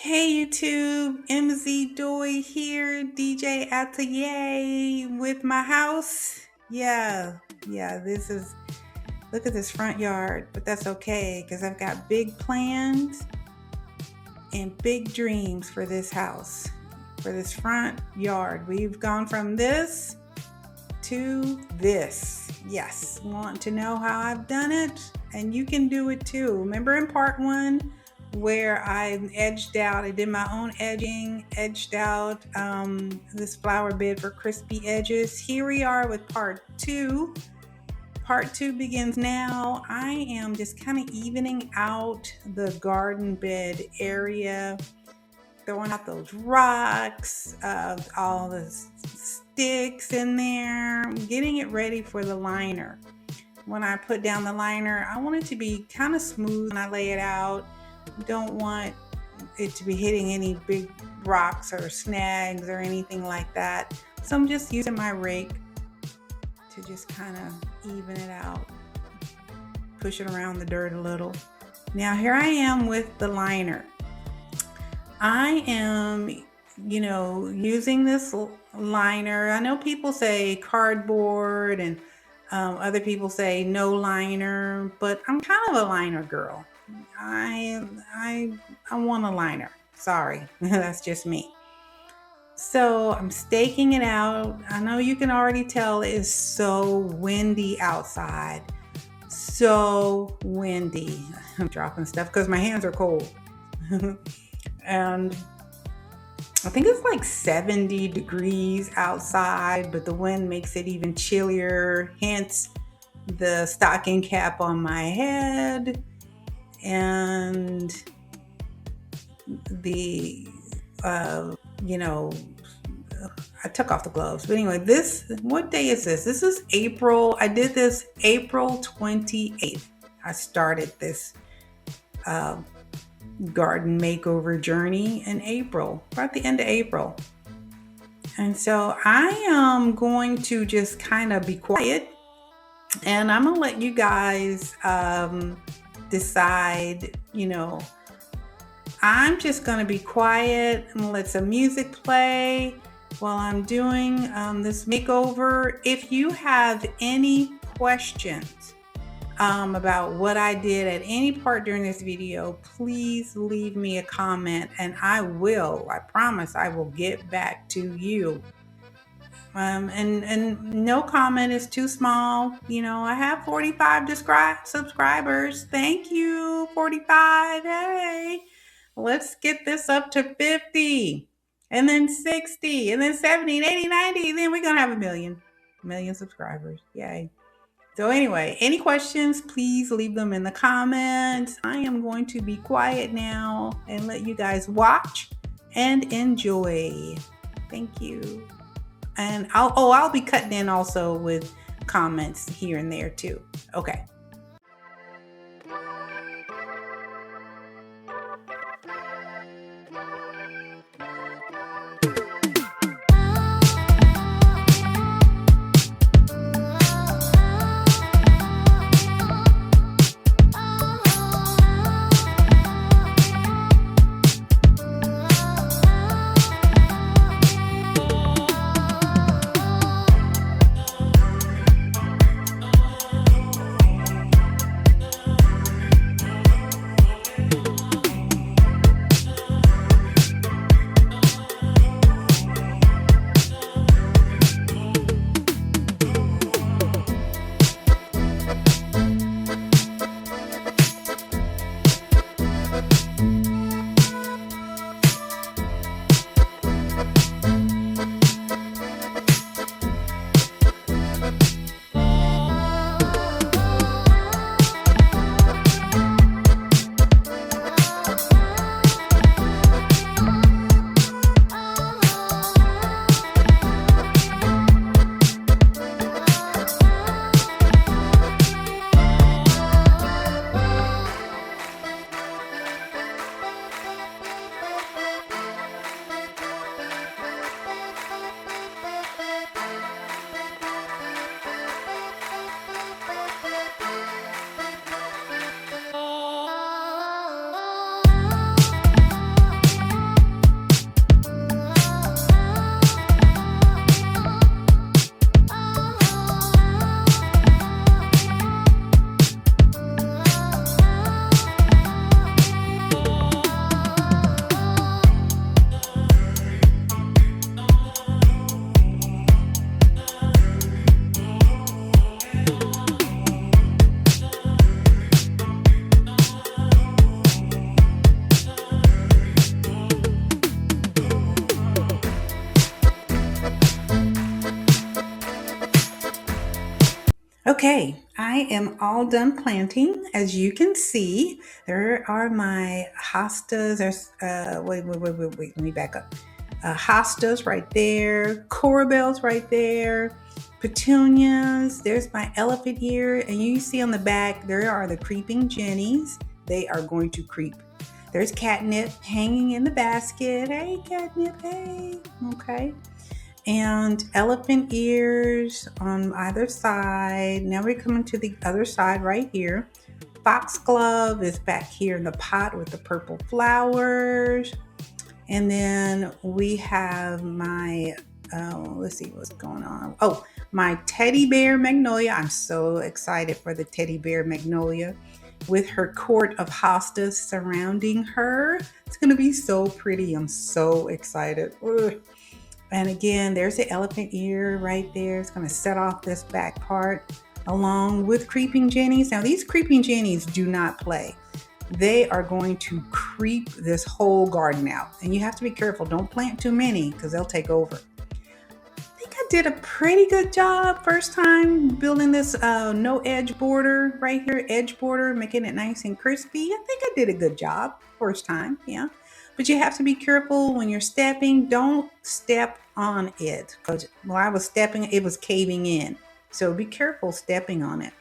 Hey YouTube, MZ Doy here, DJ Atelier with my house. Yeah, look at this front yard, but that's okay because I've got big plans and big dreams for this house, for this front yard. We've gone from this to this. Yes, want to know how I've done it? And you can do it too. Remember in part one, where I did my own edged out this flower bed for crispy edges. Here we are with part two. Part two begins now. I am just kind of evening out the garden bed area, throwing out those rocks, all the sticks in there, getting it ready for the liner. When I put down the liner, I want it to be kind of smooth when I lay it out. Don't want it to be hitting any big rocks or snags or anything like that. So I'm just using my rake to just kind of even it out, push it around the dirt a little. Now here I am with the liner. I am, using this liner. I know people say cardboard and other people say no liner, but I'm kind of a liner girl. I want a liner. Sorry, that's just me. So I'm staking it out. I know you can already tell it is so windy outside. So windy. I'm dropping stuff because my hands are cold. And I think it's like 70 degrees outside, but the wind makes it even chillier. Hence the stocking cap on my head. And I took off the gloves. But anyway, what day is this? This is April. I did this April 28th. I started this garden makeover journey in April, right at the end of April. And so I am going to just kind of be quiet, and I'm going to let you guys decide, I'm just going to be quiet. I'm going to let some music play while I'm doing this makeover. If you have any questions about what I did at any part during this video, please leave me a comment and I promise I will get back to you. And no comment is too small. I have 45 subscribers. Thank you, 45. Hey, let's get this up to 50 and then 60 and then 70 and 80, 90. Then we're going to have a million subscribers. Yay. So anyway, any questions, please leave them in the comments. I am going to be quiet now and let you guys watch and enjoy. Thank you. And I'll be cutting in also with comments here and there too. Okay. Okay, I am all done planting. As you can see, there are my hostas. There's, wait, let me back up. Hostas right there, corabels right there, petunias. There's my elephant ear. And you see on the back, there are the creeping jennies. They are going to creep. There's catnip hanging in the basket. Hey, catnip, hey. Okay. And elephant ears on either side. Now we're coming to the other side right here. Foxglove is back here in the pot with the purple flowers. And then we have my, let's see what's going on. Oh, my teddy bear magnolia. I'm so excited for the teddy bear magnolia with her court of hostas surrounding her. It's going to be so pretty. I'm so excited. Ugh. And again, there's the elephant ear right there. It's going to set off this back part along with creeping jennies. Now, these creeping jennies do not play. They are going to creep this whole garden out. And you have to be careful. Don't plant too many because they'll take over. I think I did a pretty good job first time building this no edge border right here. Edge border, making it nice and crispy. I think I did a good job first time. Yeah. But you have to be careful when you're stepping. Don't step on it. Because while I was stepping, it was caving in. So be careful stepping on it.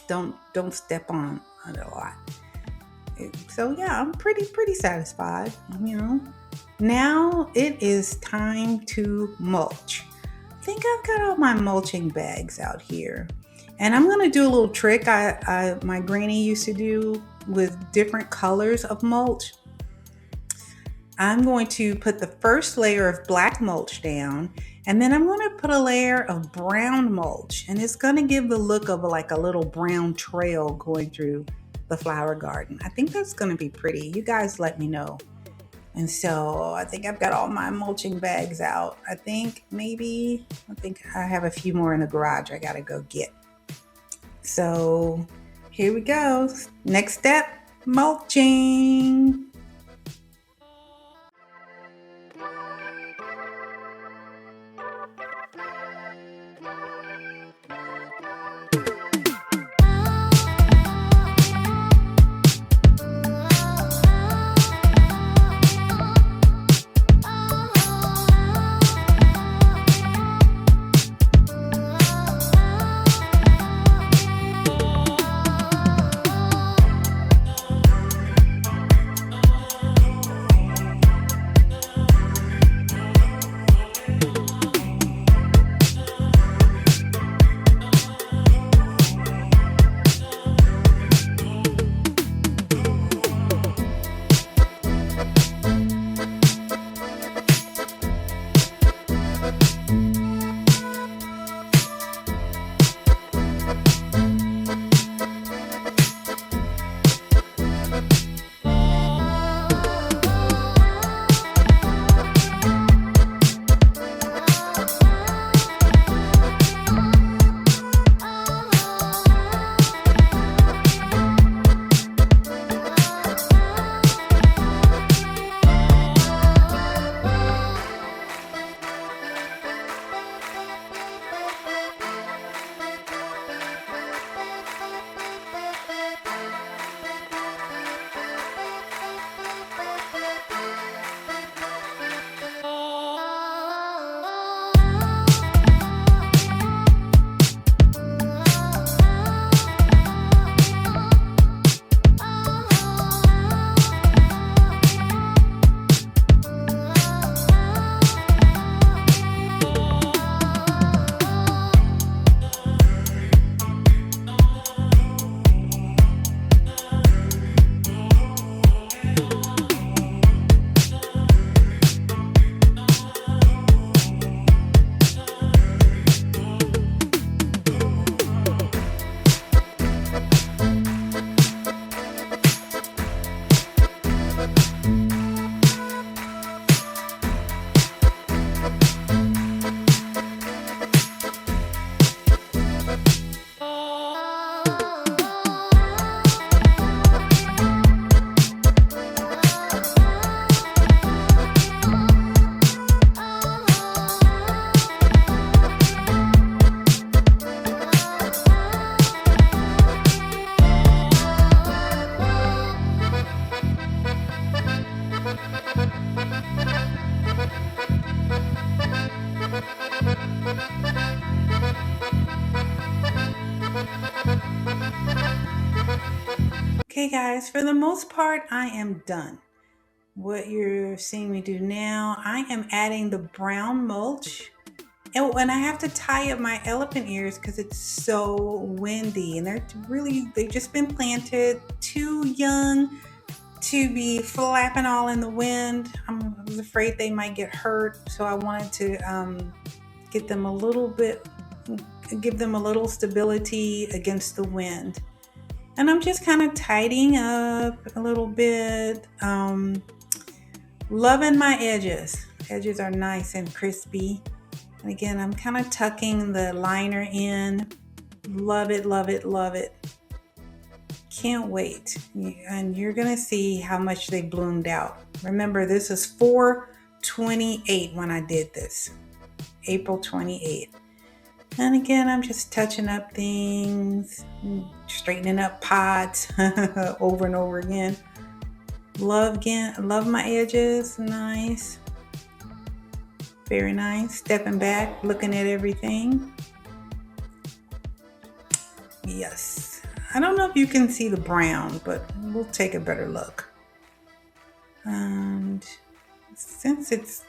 Don't step on it a lot. So yeah, I'm pretty satisfied, Now it is time to mulch. I think I've got all my mulching bags out here. And I'm going to do a little trick my granny used to do with different colors of mulch. I'm going to put the first layer of black mulch down, and then I'm going to put a layer of brown mulch, and it's going to give the look of like a little brown trail going through the flower garden. I think that's going to be pretty. You guys let me know. And so I think I've got all my mulching bags out. I think I have a few more in the garage I got to go get. So here we go. Next step, mulching. Okay, guys, for the most part, I am done. What you're seeing me do now, I am adding the brown mulch. And when I have to tie up my elephant ears because it's so windy and they've just been planted too young to be flapping all in the wind. I was afraid they might get hurt, so I wanted to get them a little bit, give them a little stability against the wind. And I'm just kind of tidying up a little bit. Loving my edges. Edges are nice and crispy. And again, I'm kind of tucking the liner in. Love it, love it, love it. Can't wait. And you're going to see how much they bloomed out. Remember, this is 4/28 when I did this. April 28th. And again, I'm just touching up things, straightening up pots over and over again. Love my edges. Nice. Very nice. Stepping back, looking at everything. Yes. I don't know if you can see the brown, but we'll take a better look. And since it's,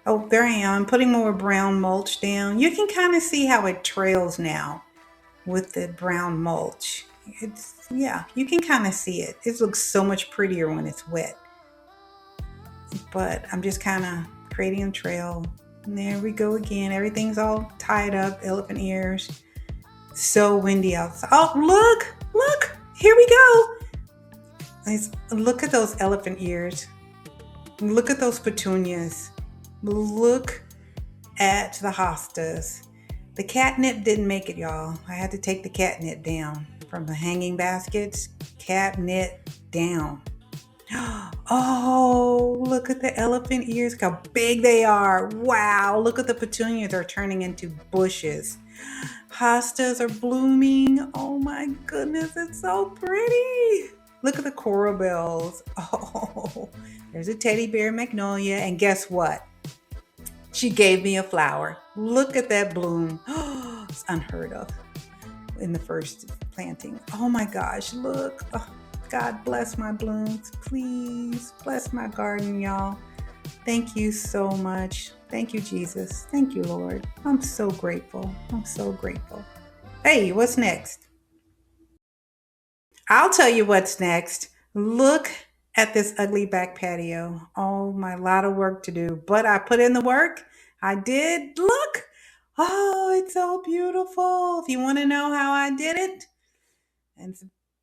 oh, there I am. I'm putting more brown mulch down. You can kind of see how it trails now with the brown mulch. Yeah, you can kind of see it. It looks so much prettier when it's wet. But I'm just kind of creating a trail. And there we go again. Everything's all tied up, elephant ears. So windy outside. Oh, look, here we go. Look at those elephant ears. Look at those petunias. Look at the hostas. The catnip didn't make it, y'all. I had to take the catnip down from the hanging baskets. Catnip down. Oh, look at the elephant ears. Look how big they are. Wow, look at the petunias. They're turning into bushes. Hostas are blooming. Oh my goodness, it's so pretty. Look at the coral bells. Oh, there's a teddy bear magnolia. And guess what? She gave me a flower. Look at that bloom. It's unheard of in the first planting. Oh my gosh, look. Oh, God bless my blooms. Please bless my garden, y'all. Thank you so much. Thank you, Jesus. Thank you, Lord. I'm so grateful. I'm so grateful. Hey, what's next? I'll tell you what's next. Look at this ugly back patio. Oh, my lot of work to do. But I put in the work. I did. Look. Oh, it's so beautiful. If you want to know how I did it, and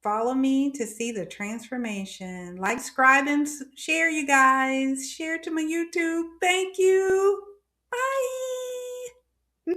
follow me to see the transformation. Like, subscribe, and share, you guys. Share to my YouTube. Thank you. Bye.